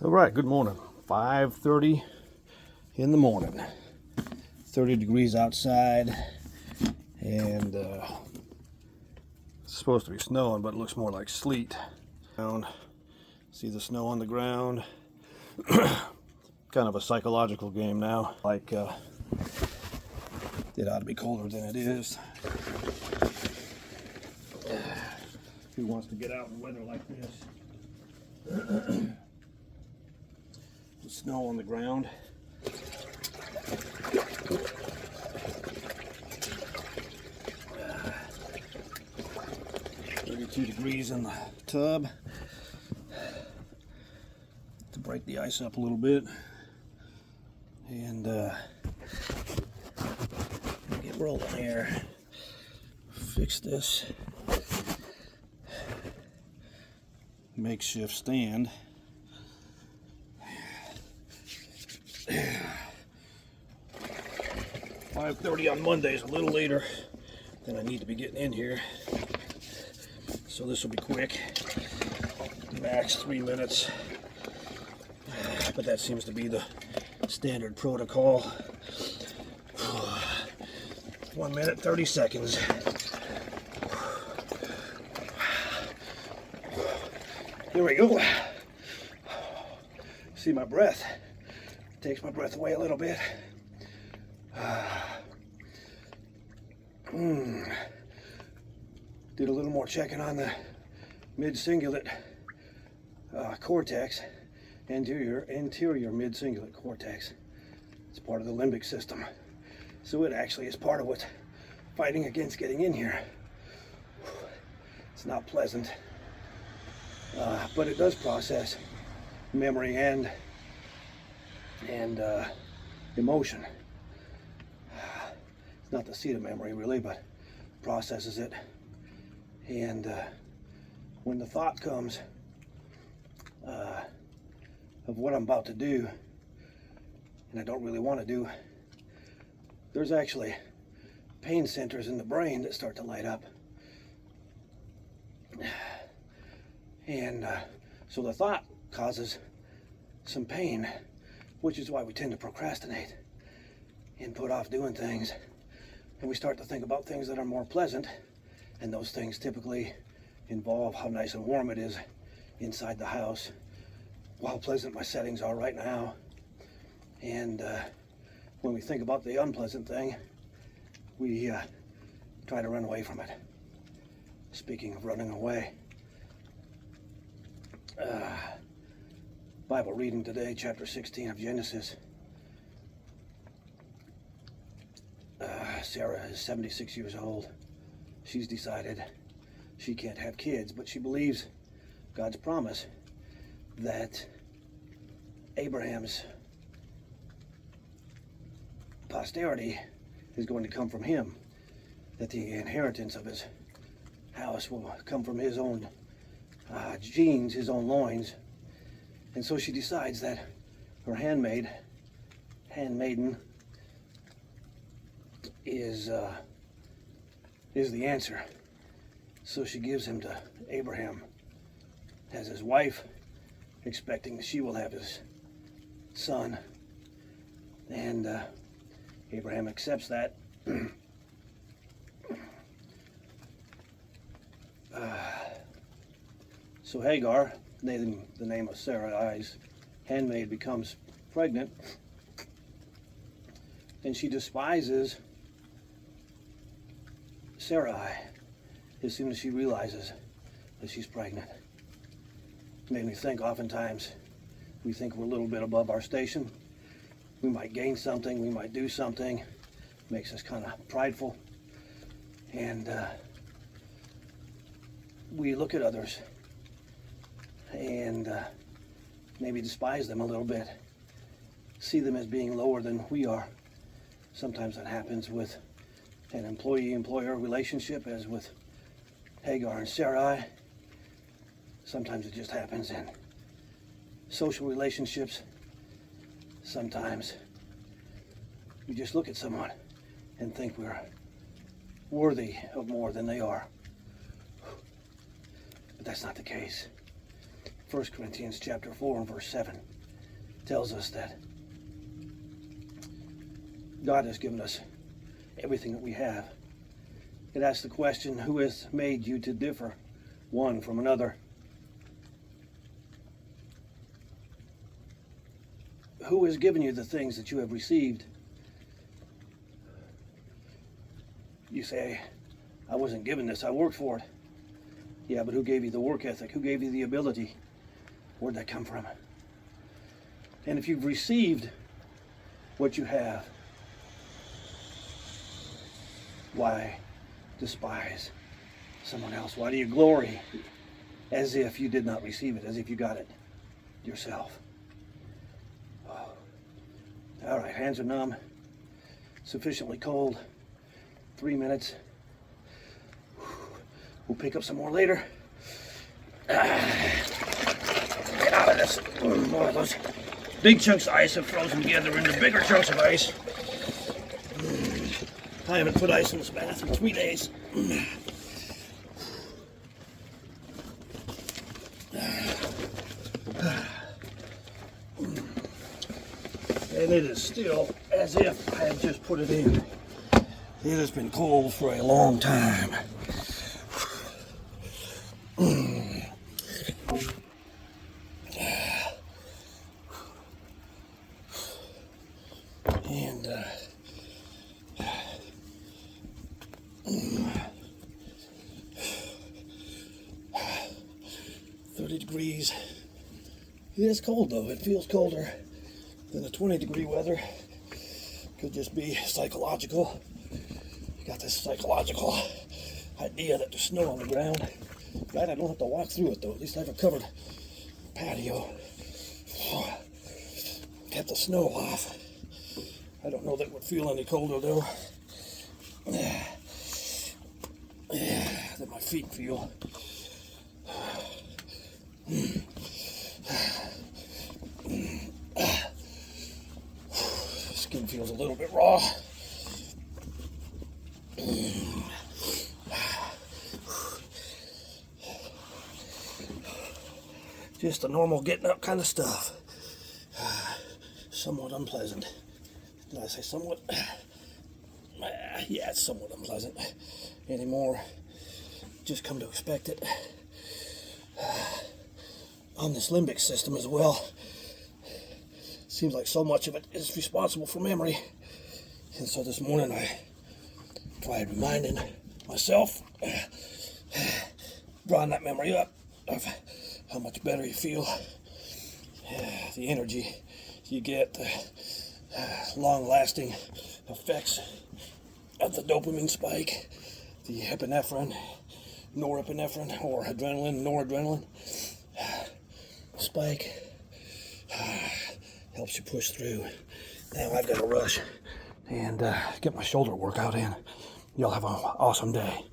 All right, good morning. 5:30 in the morning. 30 degrees outside, and it's supposed to be snowing, but it looks more like sleet. See the snow on the ground. Kind of a psychological game now. Like, it ought to be colder than it is. Who wants to get out in weather like this? The snow on the ground. Uh, 32 degrees in the tub to break the ice up a little bit, and get rolling here. Fix this makeshift stand. 5:30 on Monday is a little later than I need to be getting in here, so this will be quick, max 3 minutes, but that seems to be the standard protocol. 1 minute 30 seconds. Here we go. See, my breath takes my breath away a little bit. Did a little more checking on the midcingulate cortex, anterior midcingulate cortex. It's part of the limbic system, so it actually is part of what's fighting against getting in here. It's not pleasant, but it does process memory and emotion. It's not the seat of memory really, but processes it. And when the thought comes of what I'm about to do, and I don't really want to do, there's actually pain centers in the brain that start to light up. And so the thought causes some pain, which is why we tend to procrastinate and put off doing things. And we start to think about things that are more pleasant, and those things typically involve how nice and warm it is inside the house, how pleasant my settings are right now. And when we think about the unpleasant thing, we try to run away from it. Speaking of running away, Bible reading today, chapter 16 of Genesis. Sarah is 76 years old. She's decided she can't have kids, but she believes God's promise that Abraham's posterity is going to come from him, that the inheritance of his house will come from his own genes, his own loins. And so she decides that her handmaiden is the answer. So she gives him to Abraham as his wife, expecting that she will have his son. And Abraham accepts that. So Hagar, the name of Sarai's handmaid, becomes pregnant, and she despises Sarai as soon as she realizes that she's pregnant. It made me think, oftentimes we think we're a little bit above our station. We might gain something, we might do something, makes us kind of prideful, and we look at others and maybe despise them a little bit, see them as being lower than we are. Sometimes that happens with an employee-employer relationship, as with Hagar and Sarai. Sometimes it just happens in social relationships. Sometimes we just look at someone and think we're worthy of more than they are. But that's not the case. 1 Corinthians chapter 4 and verse 7 tells us that God has given us everything that we have. It asks the question, who has made you to differ one from another? Who has given you the things that you have received? You say, I wasn't given this, I worked for it. Yeah, but who gave you the work ethic? Who gave you the ability? Where'd that come from? And if you've received what you have, why despise someone else? Why do you glory as if you did not receive it, as if you got it yourself? Oh. All right, hands are numb, sufficiently cold. 3 minutes. We'll pick up some more later. Get out of this. More of those big chunks of ice have frozen together into bigger chunks of ice. I haven't put ice in this bath in 3 days. And it is still as if I had just put it in. It has been cold for a long time. And 30 degrees. It is cold though. It feels colder than the 20-degree weather. Could just be psychological. Got this psychological idea that there's snow on the ground. Right, I don't have to walk through it though. At least I have a covered patio. Get the snow off. I don't know that it would feel any colder though. Than my feet feel. Skin feels a little bit raw. Just the normal getting up kind of stuff. Somewhat unpleasant. Did I say somewhat? Yeah, it's somewhat unpleasant anymore. Just come to expect it. On this limbic system as well. Seems like so much of it is responsible for memory. And so this morning I tried reminding myself, drawing that memory up of how much better you feel, the energy you get, the long-lasting effects of the dopamine spike, the epinephrine, norepinephrine, or adrenaline, noradrenaline spike. Helps you push through. Now I've got to rush and get my shoulder workout in. Y'all have an awesome day.